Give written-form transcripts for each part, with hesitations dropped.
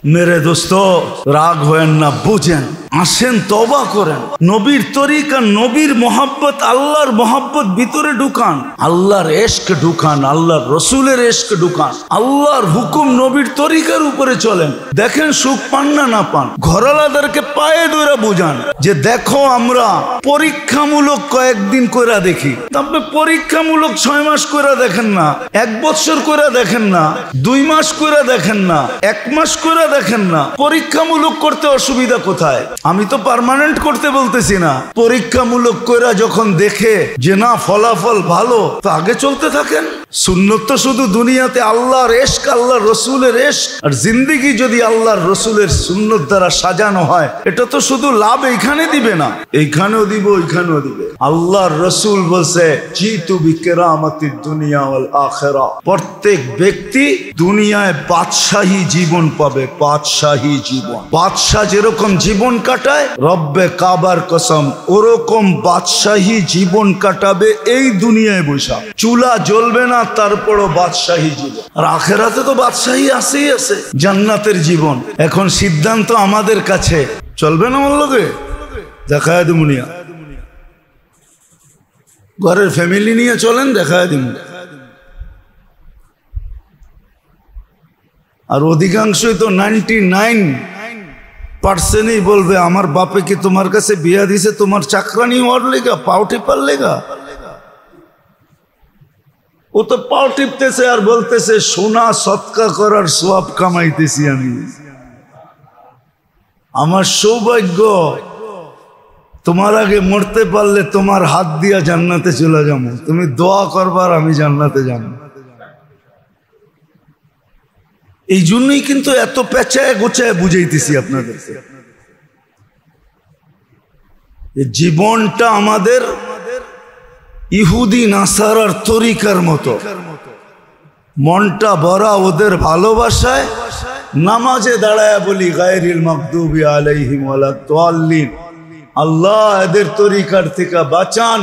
मेरे दोस्तों राग होएन ना बुझेन আসেন তওবা করেন নবীর তরিকা নবীর মোহাব্বত আল্লাহর মোহাব্বত ভিতরে ঢুকান আল্লাহর ইশক ঢুকান আল্লাহর রাসূলের ইশক ঢুকান আল্লাহর হুকুম নবীর তরিকার উপরে চলেন দেখেন সুখ পান না পান ঘরওয়ালাদেরকে পায়ে ধরে বুঝান যে দেখো আমরা পরীক্ষামূলক কয়েকদিন কইরা দেখি আপনি পরীক্ষামূলক 6 মাস কইরা দেখেন না 1 বছর কইরা দেখেন না 2 মাস কইরা দেখেন না 1 মাস কইরা দেখেন না পরীক্ষামূলক করতে অসুবিধা কোথায় আমি তো পার্মানেন্ট করতে বলতেছি না পরীক্ষামূলক কইরা যখন দেখে যে না ফলাফল ভালো তো আগে চলতে থাকেন সুন্নত তো শুধু দুনিয়াতে আল্লাহর ইশক আল্লাহর রাসূলের ইশক আর জিন্দেগি যদি আল্লাহর রাসূলের সুন্নত দ্বারা সাজানো হয় এটা তো শুধু লাভ এইখানে দিবে না এইখানেও দিব ওইখানেও দিবে আল্লাহর রাসূল বলছে জিতু বিকরামাতিদ দুনিয়া ওয়াল আখিরা প্রত্যেক ব্যক্তি দুনিয়ায় বাদশাহী জীবন পাবে বাদশাহী জীবন বাদশা যেরকম জীবন কাটায় রব্বে কাবার কসম ওরকম বাদশাহী জীবন কাটাবে এই দুনিয়ায় বসা চুলা জ্বলবে না তারপরও বাদশাহী জীবন আর আখিরাতে তো বাদশাহী আছেই আছে জান্নাতের জীবন এখন সিদ্ধান্ত আমাদের কাছে চলবে না আমার লগে দেখায় দিমুনিয়া ঘরের ফ্যামিলি নিয়ে চলেন দেখায় দিমু আর অধিকাংশই তো 99% বলবে আমার বাপে কি তোমার কাছে বিয়া দিছে তোমার চাকরানি হওয়ার লেগা পাও টিপার লেগা ও তো পাও টিপতেছে আর বলতেছে সোনা সৎকা করার সওয়াব কামাইতেছি আমি আমার সৌভাগ্য তোমার আগে মরতে পারলে তোমার হাত দিয়া জান্নাতে চলে যাবো তুমি দোয়া করবার আমি জান্নাতে যাব এই জন্যই কিন্তু এত পেঁচায় গোছায় বুঝাইতেছি আপনাদেরকে জীবনটা আমাদের ইহুদি নাসারার তরিকার মতো মনটা ভরা ওদের ভালোবাসায় নামাজে দাঁড়ায় বলি গায়রিল মাগদুবি আলাইহিম ওয়ালাদ-দাল্লিন আল্লাহ এদের তরিকার থেকে বাঁচান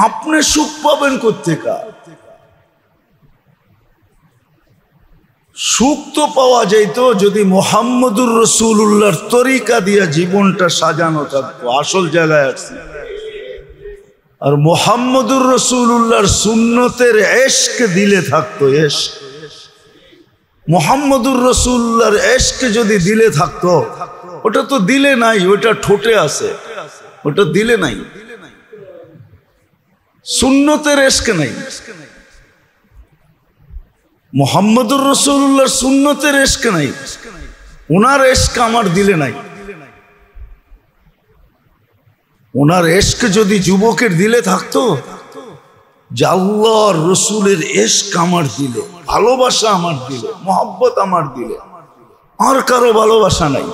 আপনি সুখ পাবেন কোত্থেকে সুখ তো পাওয়া যাইত যদি মুহাম্মদুর রাসূলুল্লাহর তরিকা দিয়ে জীবনটা সাজানো থাকতো আসল জায়গায় আসছে আর মুহাম্মদুর রাসূলুল্লাহর সুন্নতের ইশক দিলে থাকতো ইশক মুহাম্মদুর রাসূলুল্লাহর ইশক যদি দিলে থাকতো ওটা তো দিলে নাই ওটা ঠোঁটে আছে ওটা দিলে নাই সুন্নতের ইশক নাই মুহাম্মদুর রাসূলুল্লাহর সুন্নতের ইশক নাই ওনার ইশক আমার দিলে নাই ওনার ইশক যদি যুবকের দিলে থাকতো যে আল্লাহর রাসূলের ইশক আমার দিলে ভালোবাসা আমার দিলে মহব্বত আমার দিলে আর কারো ভালোবাসা নাই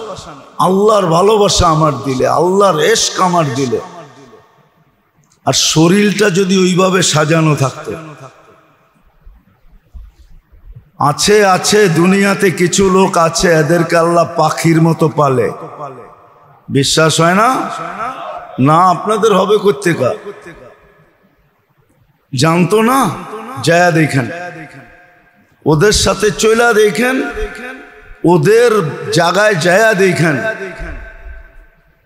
আল্লাহর ভালোবাসা আমার দিলে আল্লাহর ইশক আমার দিলে আর শরীরটা যদি ওইভাবে সাজানো থাকতো আছে আছে দুনিয়াতে কিছু লোক আছে এদেরকে আল্লাহ পাখির মতো পালে বিশ্বাস হয় না না আপনাদের হবে কোত্থেকে জানতো না যায়া দেখেন ওদের সাথে চইলা দেখেন ওদের জায়গায় যায়া দেখেন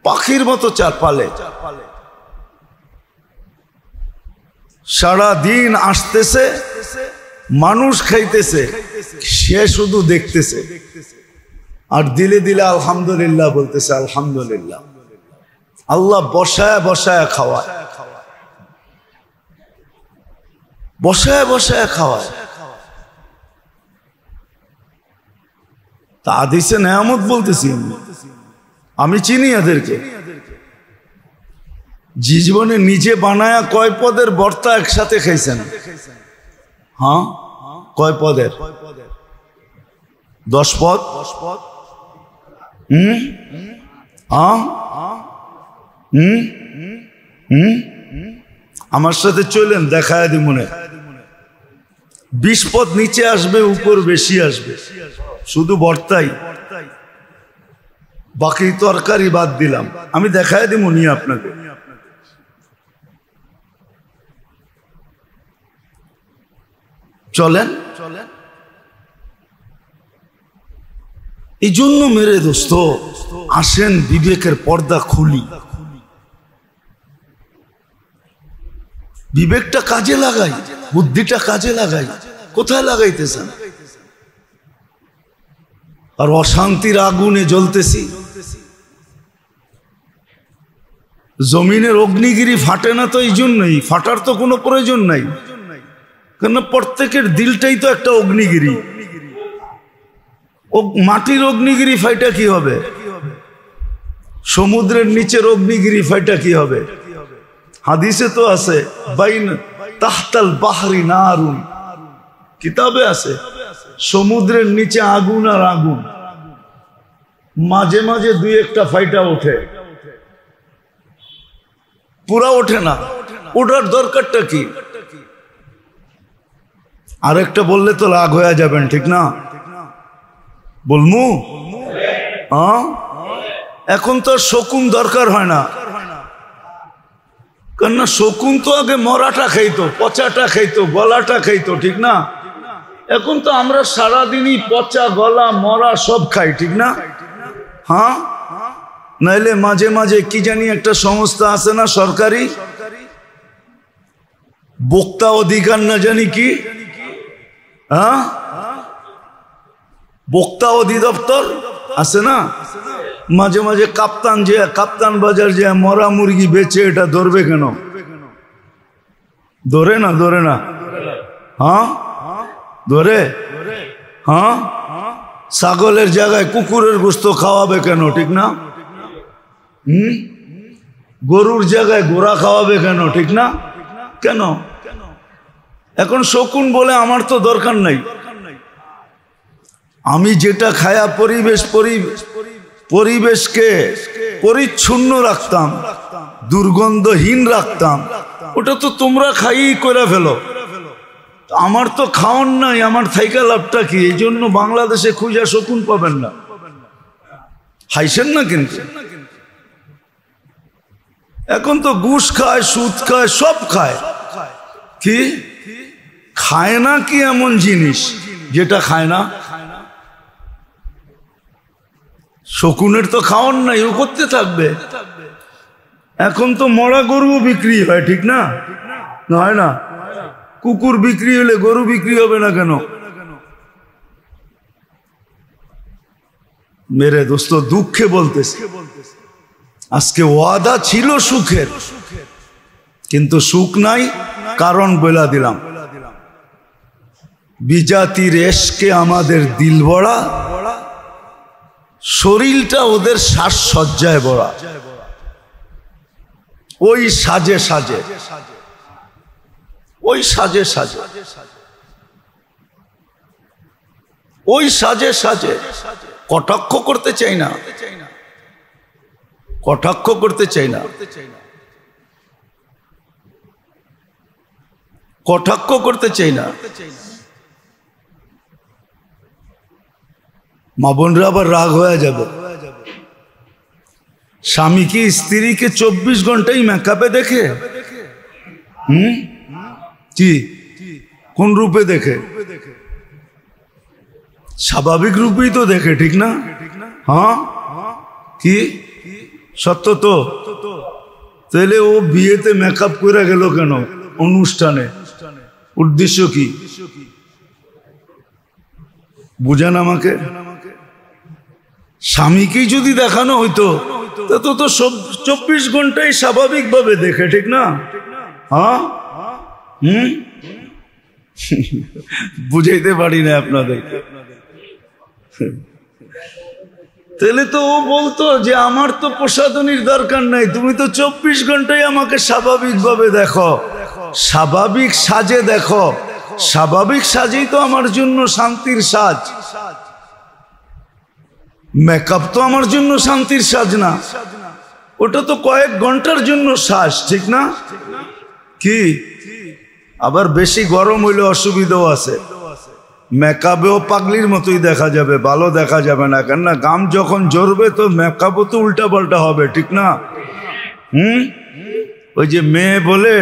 পাখির মতো চার পালে সারা দিন আসতেছে মানুষ খাইতেছে সে শুধু দেখতেছে আর দিলে দিলে আলহামদুলিল্লাহ বলতেছে আলহামদুলিল্লাহ আল্লাহ বসায় বসায় খাওয়ায় বসায় বসায় খাওয়ায় তা হাদিসে নেয়ামত বলতেছি আমি চিনি এদেরকে জীবনে নিজে বানায়া কয় পদের ভর্তা একসাথে খাইছেন হ্যাঁ কয় পদের 10 পদ আমার সাথে চলেন দেখায় দি মনে 20 পদ নিচে আসবে উপর বেশি আসবে শুধু ভর্তাই বাকি তরকারি বাদ দিলাম আমি দেখায় দিব নি আপনাকে চলেন এই জন্য মেরে দোস্ত আসেন বিবেকের পর্দা খুলি, বিবেকটা কাজে লাগাই, বুদ্ধিটা কাজে লাগাই। কোথায় লাগাইতেছেন? আর অশান্তির আগুনে জ্বলতেছি। জমিনের অগ্নিগিরি ফাটে না তো এই জন্যই, ফাটার তো কোনো প্রয়োজন নাই, কেন প্রত্যেকের দিলটাই তো একটা অগ্নিগিরি। মাটির অগ্নিগিরি ফাইটা কি হবে? সমুদ্রের নিচের অগ্নিগিরি ফাইটা কি হবে? হাদিসে তো আছে বাইন তাহতাল বাহরি নারুন, কিতাবে আছে সমুদ্রের নিচে আগুন আর আগুন, মাঝে মাঝে দুই একটা ফাইটা ওঠে, পুরা ওঠে না। ওঠার দরকারটা কি? আরেকটা বললে তো রাগ হয়ে যাবেন, ঠিক না? বলমু এখন তো শকুন দরকার হয় না, কেননা শকুন তো আগে মরাটা খাইতো, পচাটা খাইতো, গলাটা খাইতো, ঠিক না? এখন তো আমরা সারাদিনই পচা, গলা, মরা সব খাই, ঠিক না? হ্যাঁ, নাইলে মাঝে মাঝে কি জানি একটা সংস্থা আছে না সরকারি, ভোক্তা অধিকার না জানি কি, হ্যাঁ ভোক্তা অধিদপ্তর আছে না, মাঝে মাঝে কাপ্তান বাজার যে মরা মুরগি বেচে, এটা ধরবে কেন? ধরে না, ধরে না? হ্যাঁ ধরে। হ্যাঁ, ছাগলের জায়গায় কুকুরের গোশত খাওয়াবে কেন, ঠিক না? গরুর জায়গায় ঘোড়া খাওয়াবে কেন, ঠিক না? কেন? এখন শকুন বলে আমার তো দরকার নাই, আমি যেটা খায়া পরিবেশকে পরিচ্ছন্ন রাখতাম, দুর্গন্ধহীন রাখতাম, ওটা তো তোমরা খাইই করে ফেলো। আমার তো খাওয়ান নাই, আমার থাইকা লাভটা কি? এই জন্য বাংলাদেশে খুঁজা শকুন পাবেন না। হাইছেন না কিন্তু এখন তো ঘুষ খায়, সুদ খায়, সব খায়। কি খায় না? কি এমন জিনিস যেটা খায় না? শকুনের তো খাওয়ান নাই, ও করতে থাকবে। এখন তো মরা গরু বিক্রি হয়, ঠিক না? হয় না? কুকুর বিক্রি হলে গরু বিক্রি হবে না কেন? মেরে দোস্ত দুঃখে বলতেছে, আজকে ওয়াদা ছিল সুখের, কিন্তু সুখ নাই। কারণ বলে দিলাম, বিজাতির এশকে আমাদের দিল বড়া, শরীরটা ওদের সাজসজ্জায় বড়া। ওই সাজে সাজে, ওই সাজে সাজে, ওই সাজে সাজে। কটাক্ষ করতে চাই না, কটাক্ষ করতে চাই না, কটাক্ষ করতে চাই না। মা বোনরা আবার রাগ হয়ে যাবে। স্বামী কি স্ত্রীকে 24 ঘন্টাই মেকআপে দেখে? কি কোন রূপে দেখে? স্বাভাবিক রূপেই তো দেখে, ঠিক না? হ্যাঁ, কি সত্য তো? তাহলে ও বিয়েতে মেকআপ করে গেল কেন? অনুষ্ঠানে উদ্দেশ্য কি বুঝেন আমাকে? স্বামীকেই যদি দেখানো হইতো তো 24 ঘন্টাই স্বাভাবিক ভাবে দেখে, ঠিক না? হ্যাঁ, বুঝাইতে পারি না আপনাদেরকে। তাহলে তো ও বলতো যে আমার তো প্রসাধনীর দরকার নাই, তুমি তো 24 ঘন্টাই আমাকে স্বাভাবিক ভাবে দেখো, স্বাভাবিক সাজে দেখো। স্বাভাবিক সাজেই তো আমার জন্য শান্তির সাজ। মেকআপ তো আমার জন্য শান্তির সাজ না, ওটা তো কয়েক ঘন্টার জন্য সাজ, ঠিক না? কি আবার বেশি গরম হইলে অসুবিধাও আছে, মেকআপেও পাগলির মতোই দেখা যাবে, ভালো দেখা যাবে না। কেননা গাম যখন জ্বরবে তো মেকআপও তো উল্টা পাল্টা হবে, ঠিক না? ওই যে মেয়ে বলে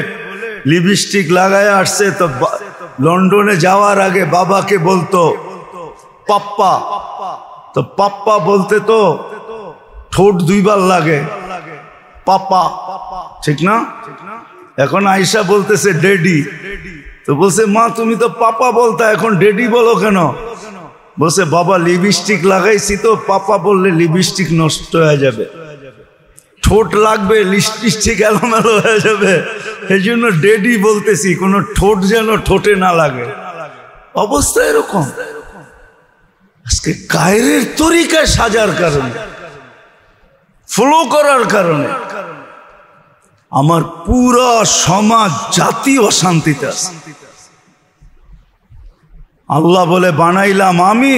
লিপস্টিক লাগায় আসছে, তো লন্ডনে যাওয়ার আগে বাবাকে বলতো পাপ্পা তো পাপ্পা বলতে তো ঠোঁট দুইবার লাগে, পাপা, ঠিক না? এখন আয়েশা বলতেছে ডেডি, তো বলছে মা তুমি তো পাপা বলতা, এখন ডেডি বলো কেন? বলছে বাবা লিপস্টিক লাগাইছি তো, পাপা বললে লিপস্টিক নষ্ট হয়ে যাবে, ঠোঁট লাগবে, লিপস্টিক এলোমেলো হয়ে যাবে, এই জন্য ডেডি বলতেছি, কোনো ঠোঁট যেন ঠোঁটে না লাগে। অবস্থা এরকম। আজকে গায়ের তরিকায় সাজার কারণে, ফলো করার কারণে আমার পুরো সমাজ জাতি অশান্তিতে আছে। আল্লাহ বলে বানাইলাম আমি,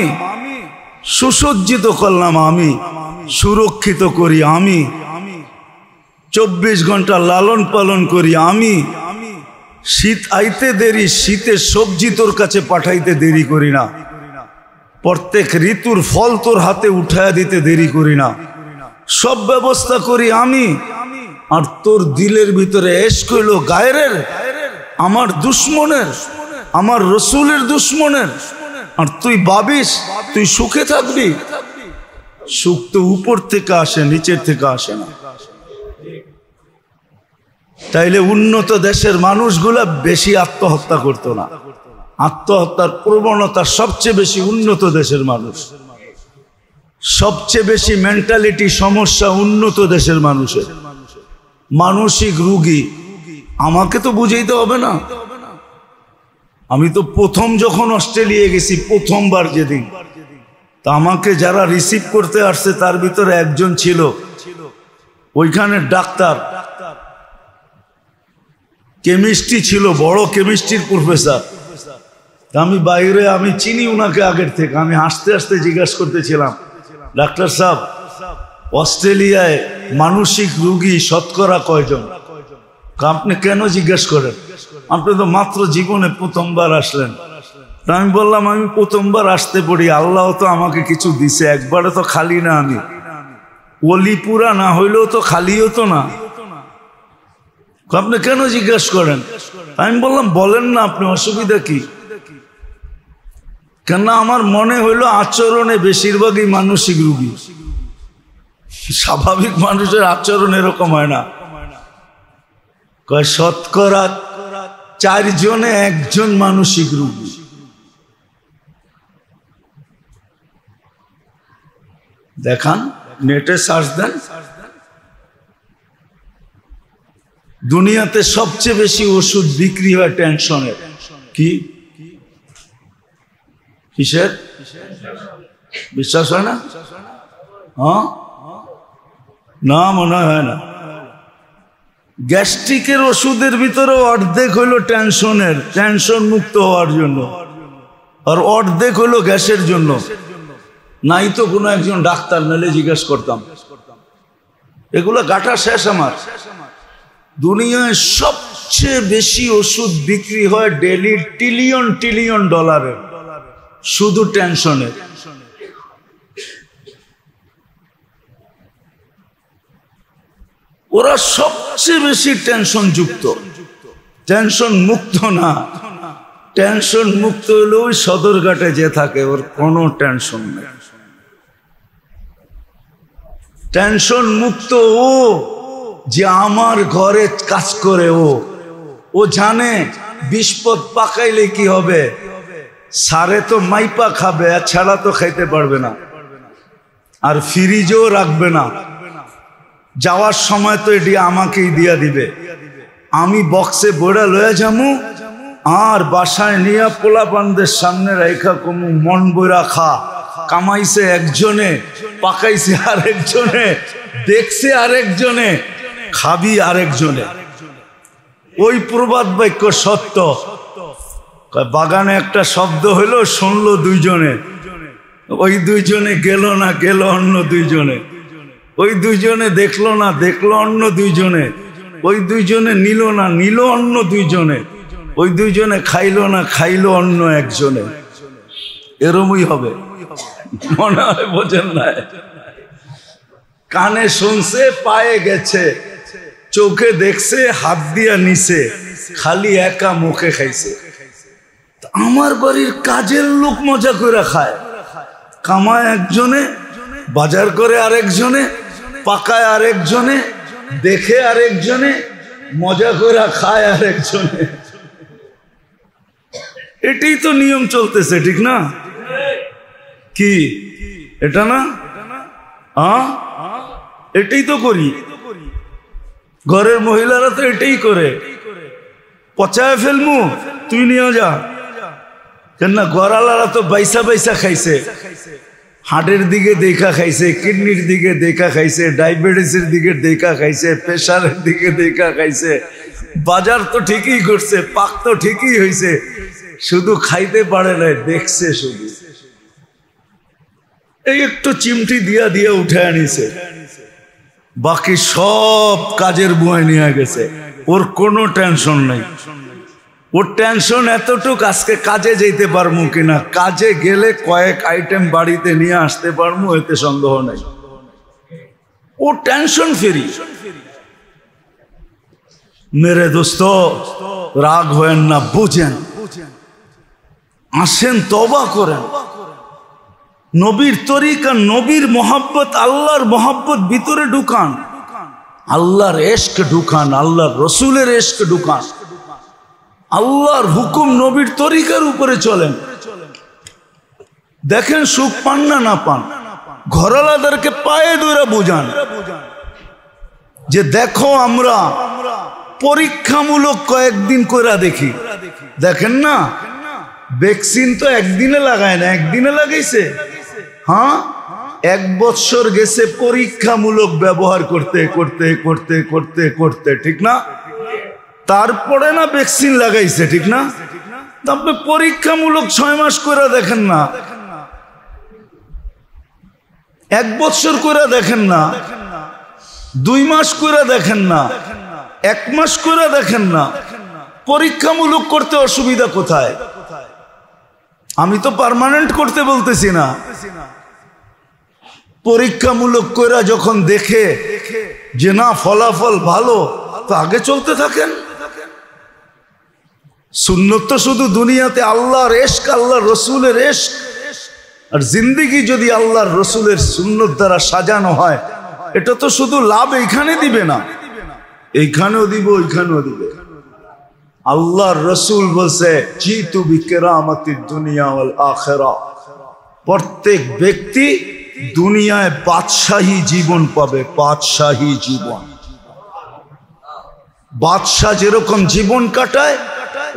সুসজ্জিত করলাম আমি, সুরক্ষিত করি আমি, 24 ঘন্টা লালন পালন করি আমি, শীত আইতে দেরি, শীতের সবজি তোর কাছে পাঠাইতে দেরি করি না, প্রত্যেক ঋতুর ফল তোর হাতে উঠায় দিতে দেরি করি না, সব ব্যবস্থা করি আমি। আর তোর দিলের ভিতরে এশক হইল গায়ের, আমার দুশ্মনের, আমার রসুলের দুশ্মনের, আর তুই ভাবিস তুই সুখে থাকবি। সুখ তো উপর থেকে আসে, নিচের থেকে আসে না। তাইলে উন্নত দেশের মানুষগুলা বেশি আত্মহত্যা করতো না। আত্মহত্যার প্রবণতা সবচেয়ে বেশি উন্নত দেশের মানুষ, সবচেয়ে বেশি মেন্টালিটি সমস্যা উন্নত দেশের মানুষের। মানসিক রোগী আমাকে তো বুঝাইতে হবে না। আমি তো প্রথম যখন অস্ট্রেলিয়া গেছি, প্রথমবার যেদিন, তা আমাকে যারা রিসিভ করতে আসছে তার ভিতরে একজন ছিল ওইখানে ডাক্তার, কেমিস্ট্রি ছিল, বড় কেমিস্ট্রির প্রফেসর। আমি বাইরে, আমি চিনি উনাকে আগের থেকে, আমি হাসতে হাসতে জিজ্ঞাসা করতেছিলাম, ডাক্তার সাহেব অস্ট্রেলিয়ায় মানসিক রোগী শতকরা কয়জন? আপনি কেন জিজ্ঞাসা করেন? আপনি তো মাত্র জীবনে প্রথমবার আসলেন। আমি বললাম আমি প্রথমবার আসতে পড়ি, আল্লাহ তো আমাকে কিছু দিছে, একবারে তো খালি না, আমি অলিপুরা না হইলেও তো খালি হতো না। আপনি কেন জিজ্ঞাসা করেন? আমি বললাম বলেন না আপনি, অসুবিধা কি? কেন আমার মনে হইলো আচরণে বেশিরভাগই মানসিক রোগী, স্বাভাবিক মানুষের আচরণ এরকম হয় না। কয় শতকরা 4 জনে 1 জন মানসিক রোগী। দেখান, নেটে সার্চ দেন, দুনিয়াতে সবচেয়ে বেশি ওষুধ বিক্রি হয় টেনশনের। কি কিসের? বিশ্বাস হয় না? হ্যাঁ না, মনে হয় না। গ্যাস্ট্রিকের ওষুধের ভিতরে অর্ধেক হইল টেনশনের, টেনশন মুক্ত হওয়ার জন্য, আর অর্ধেক হইল গ্যাসের জন্য। নাই তো কোনো একজন ডাক্তার, নালে জিজ্ঞাসা করতাম। এগুলো গাঁটা শেষ আমার। দুনিয়ায় সবচেয়ে বেশি ওষুধ বিক্রি হয় ডেলি $1 ট্রিলিয়ন, শুধু টেনশনের। ওরা সবচেয়ে বেশি টেনশন যুক্ত, টেনশন মুক্ত না। টেনশন মুক্ত হলে ওই সদরঘাটে যে থাকে, ওর কোনো টেনশন নেই। টেনশন মুক্ত ও যে আমার ঘরে কাজ করে, ও জানে বিস্পদ পাকাইলে কি হবে, সারে তো মাইপা খাবে, আর ছাড়া তো খাইতে পারবে না, আর ফ্রিজেও রাখবে না। যাওয়ার সময় তো এটি আমাকেই দিয়া দিবে, আমি বক্সে বইরা লয়ে যামু, আর বাসায় নিয়ে পোলাপানদের সামনে রেখা কমু, মন বইরা খা। কামাইছে একজনে, পাকাইছে আরেকজনে, দেখছে আরেকজনে, খাবি আরেকজনে। ওই প্রবাদ বাক্য সত্য। বাগানে একটা শব্দ হইল, শুনলো 2 জনে, ওই 2 জনে গেল না, গেল অন্য 2 জনে, ওই 2 জনে দেখলো না, দেখলো অন্য 2 জনে, ওই 2 জনে নিল না, নিল অন্য 2 জনে, ওই 2 জনে খাইলো না, খাইলো অন্য একজনে। এরমই হবে মনে হয়, বোঝেন না? কানে শুনছে, পায়ে গেছে, চোখে দেখছে, হাত দিয়া নিছে, খালি একা মুখে খাইছে। আমার বাড়ির কাজের লোক মজা করে খায়, কামায় একজনে, বাজার করে আরেকজনে, পাকায় আরেকজনে, দেখে আরেকজনে, মজা করে খায় আরেকজনে। এটাই তো নিয়ম চলতেছে, ঠিক না? কি এটা না? এটাই তো করি। ঘরের মহিলারা তো এটাই করে। পচায় ফেলমু, তুই নিয়ে যা। কেন গড়ালারা তো বাইসা বাইসা খাইছে, হার্টের দিকে দেখা খাইছে, কিডনির দিকে দেখা খাইছে, ডায়াবেটিসের দিকে দেখা খাইছে, প্রেশারের দিকে দেখা খাইছে। বাজার তো ঠিকই করছে, পাক তো ঠিকই হয়েছে, শুধু খাইতে পারে না, দেখছে শুধু। এই একটু চিমটি দিয়া দিয়া উঠে আনিছে, বাকি সব কাজের বুয়ায় নিয়ে গেছে। ওর কোনো টেনশন নাই। ওর টেনশন এতটুক, আজকে কাজে যেতে পারবো কিনা, কাজে গেলে কয়েক আইটেম বাড়িতে নিয়ে আসতে পারবো, এতে সন্দেহ নাই। ও টেনশন ফ্রি। মেরে দোস্ত, রাগ হয়েন না, বুঝেন, আসেন, তওবা করেন। নবীর তরিকা, নবীর মোহাব্বত, আল্লাহর মোহাব্বত ভিতরে ঢুকান, আল্লাহর এশক ঢুকান, আল্লাহর রসুলের এশক ঢুকান, আল্লাহর হুকুম নবীর তরিকার উপরে চলেন। দেখেন সুখ পান না না পান, ঘরালাদেরকে পায়ে ধরে বুঝান যে দেখো আমরা পরীক্ষামূলক কয়েকদিন করে দেখি। দেখেন না, ভ্যাকসিন তো একদিনে লাগায় না, একদিনে লাগাইছে। হ্যাঁ, 1 বছর গেছে পরীক্ষামূলক ব্যবহার করতে করতে করতে করতে করতে, ঠিক না? তারপরে না ভ্যাকসিন লাগাইছে, ঠিক না? আপনি পরীক্ষামূলক 6 মাস করে দেখেন না, 1 বছর করে দেখেন না, 2 মাস করে দেখেন না, 1 মাস করে দেখেন না। পরীক্ষামূলক করতে অসুবিধা কোথায়? আমি তো পার্মানেন্ট করতে বলতেছি না। পরীক্ষামূলক করে যখন দেখে যে না ফলাফল ভালো, তো আগে চলতে থাকেন। সুন্নত তো শুধু দুনিয়াতে আল্লাহর ইশক, আল্লাহর রসুলের ইশক, আর জিন্দেগি যদি আল্লাহর রসুলের সুন্নত দ্বারা সাজানো হয়, এটা তো শুধু লাভ এইখানে দিবে না, এইখানেও দিব, ওইখানেও দিবে। আল্লাহর রসুল বলছে জিতু বিকেরামাতিদ দুনিয়া ওয়াল আখিরা, প্রত্যেক ব্যক্তি দুনিয়ায় বাদশাহী জীবন পাবে, বাদশাহী জীবন। বাদশাহ যেরকম জীবন কাটায়,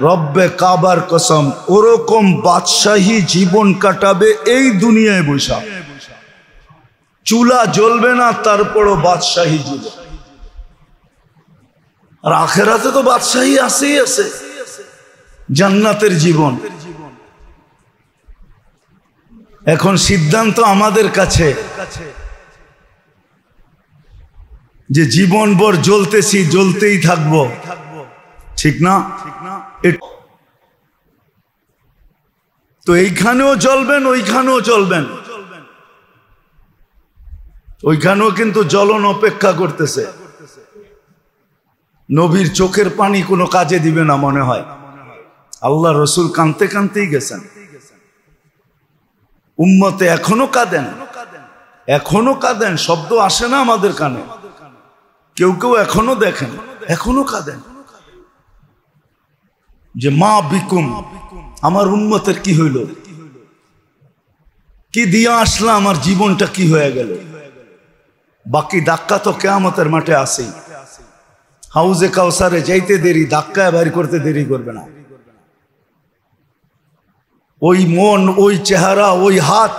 রব্বে কাবার কসম ওরকম বাদশাহী জীবন কাটাবে এই দুনিয়ায় বসা। চুলা জ্বলবে না, তারপরও বাদশাহী জীবন। আর আখিরাতে তো বাদশাহী আছেই আছে, জান্নাতের জীবন। এখন সিদ্ধান্ত আমাদের কাছে যে জীবনভর জ্বলতেছি, জ্বলতেই থাকবো, ঠিক না? তো এইখানেও জ্বলবেন, ওইখানেও জ্বলবেন। ওইখানেও কিন্তু জ্বলন অপেক্ষা করতেছে। নবীর চোখের পানি কোনো কাজে দিবে না মনে হয়। আল্লাহ রসুল কাঁদতে কাঁদতেই গেছেন। উম্মতে এখনো কাঁদেন, এখনো কাঁদেন, শব্দ আসে না আমাদের কানে। কেউ কেউ এখনো দেখেন, এখনো কাঁদেন যে মা বিকুম, আমার উম্মতের কি হইল, কি দিয়া আসলা, আমার জীবনটা কি হয়ে গেল। বাকি ধাক্কা তো কিয়ামতের মাঠে আসেই। হাউজে কাউসারে যাইতে দেরি, ধাক্কায় বাইর করতে দেরি করবে না। ওই মন, ওই চেহারা, ওই হাত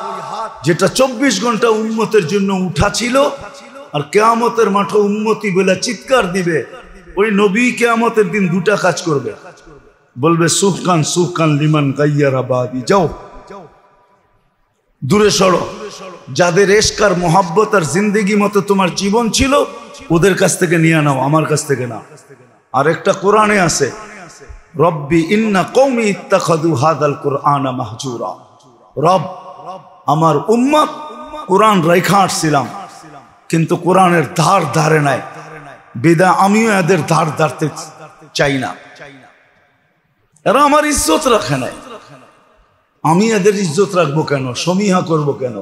যেটা 24 ঘন্টা উম্মতের জন্য উঠা ছিল, আর কিয়ামতের মাঠে উম্মতি বলে চিৎকার দিবে, ওই নবী কিয়ামতের দিন 2টা কাজ করবে। বলবে সুফকান সুফকান লিমান গাইয়ারা বাদি, যাও দূরে সরো। যাদের ইশক আর মোহাব্বত আর জিন্দেগি মতো তোমার জীবন ছিল, ওদের কাছ থেকে নিয়ে নাও, আমার কাছ থেকে না। আর একটা কোরআনে আছে, রব্বি ইন্না কওমি ইত্তাখাযু হাযাল কুরআনা মাহজুরা। রব, আমার উম্মত কোরআন রাইখা আসছিলাম, কিন্তু কোরআনের ধার ধারে নাই, বিদা আমিও এদের ধার ধারতে চাই না। এরা আমার ইজ্জত রাখে নাই, আমি এদের ইজ্জত রাখবো কেন, সমীহা করব কেন?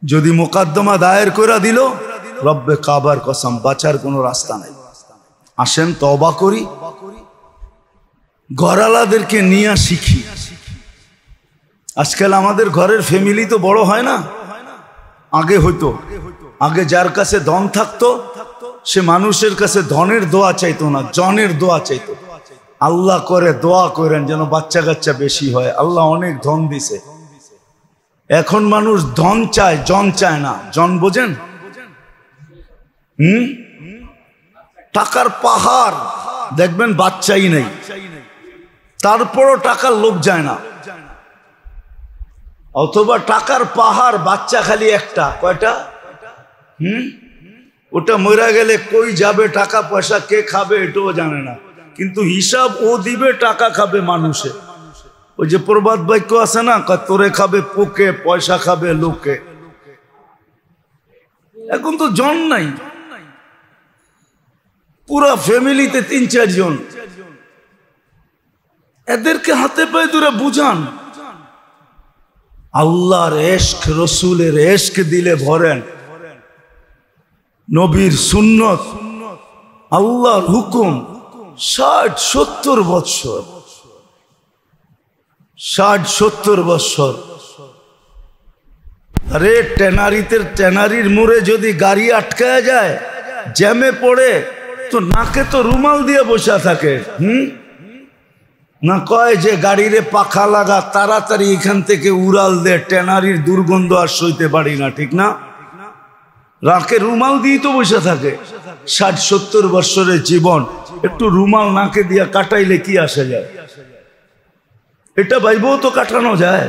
যদি মোকদ্দমা দায়ের করে দিল, রব্বে কাবার কসম বাঁচার কোনো রাস্তা নাই। আসেন তওবা করি, ঘরালাদেরকে নিয়ে শিখি। আজকাল আমাদের ঘরের ফ্যামিলি তো বড় হয় না, আগে হইতো। আগে যার কাছে ধন থাকতো সে মানুষের কাছে ধনের দোয়া চাইতো না, জনের দোয়া চাইতো। আল্লাহ করে দোয়া করেন যেন বাচ্চা কাচ্চা বেশি হয়, আল্লাহ অনেক ধন দিছে। এখন মানুষ ধন চায়, জন চায় না। জন বোঝেন? টাকার পাহাড় দেখবেন, বাচ্চাই নেই, তারপরও টাকার লোভ যায় না। অথবা টাকার পাহাড়, বাচ্চা খালি একটা। কয়টা? ওটা মরে গেলে কই যাবে টাকা পয়সা, কে খাবে এটাও জানে না, কিন্তু হিসাব ও দিবে, টাকা খাবে মানুষে। ওই যে প্রবাদ বাক্য আছে না, তোরে খাবে পোকে, পয়সা খাবে লোকে। এখন তো জন নাই, পুরা ফ্যামিলিতে 3-4 জন। এদেরকে হাতে পায়ে ধরে বুঝান, আল্লাহর এশক, রসুলের এশক দিলে ভরেন, নবীর সুন্নত, আল্লাহর হুকুম। 60-70 বৎসর, 60-70 বৎসর। আরে ট্যানারির মোড়ে যদি গাড়ি আটকায় যায়, জ্যামে পড়ে, তো নাকে তো রুমাল দিয়ে বসে থাকে। না কয় যে গাড়িরে পাখা লাগা, তাড়াতাড়ি এখান থেকে উড়াল দে, ট্যানারির দুর্গন্ধ আর সইতে পারি না, ঠিক না? রাকে রুমাল দিয়ে তো বসে থাকে। 60-70 বৎসরের জীবন, একটু রুমাল নাকে দিয়া কাটাইলে কি আসে যায়? এটা ভাইবও তো কাটানো যায়।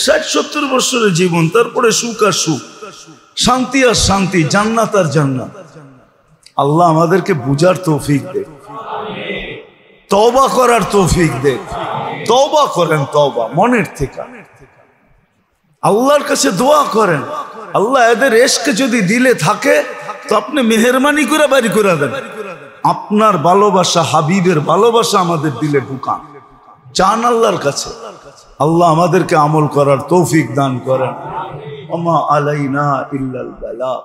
60-70 বৎসরের জীবন, তারপরে সুখ আর সুখ, শান্তি আর শান্তি, জান্নাত আর জান্নাত। আল্লাহ আমাদেরকে বুঝার তৌফিক দে, তওবা করার তৌফিক দে। তওবা করেন, তওবা মনের থেকে আল্লাহর কাছে দোয়া করেন। আল্লাহ এদের এশক যদি দিলে থাকে তো আপনি মেহেরবানি করে বাড়ি করে দেন। আপনার ভালোবাসা, হাবিবের ভালোবাসা আমাদের দিলে ঢুকান, চান আল্লাহর কাছে। আল্লাহ আমাদেরকে আমল করার তৌফিক দান করেন। ওমা আলাইনা ইল্লাল বালাগ।